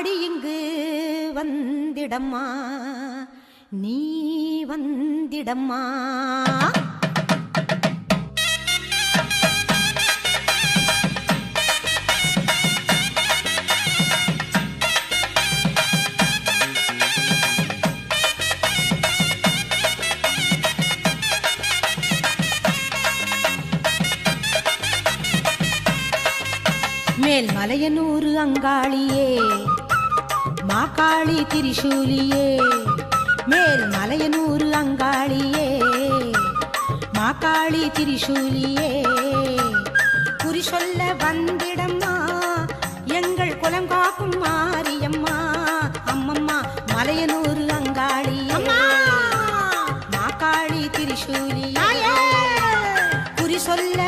ஆடி இங்கு வந்திடம்மா நீ வந்திடம்மா. மேல் மலையனூர் அங்காளியே மாகாளி திரிசூலியே, மேல் மலையனூர் அங்காளியே மாகாளி திரிசூலியே, குறி சொல்ல வந்திடம்மா எங்கள் குலம் காக்கும் மாரியம்மா. அம்மம்மா மலையனூர் அங்காளியே மாகாளி திரிசூலியே, குறி சொல்ல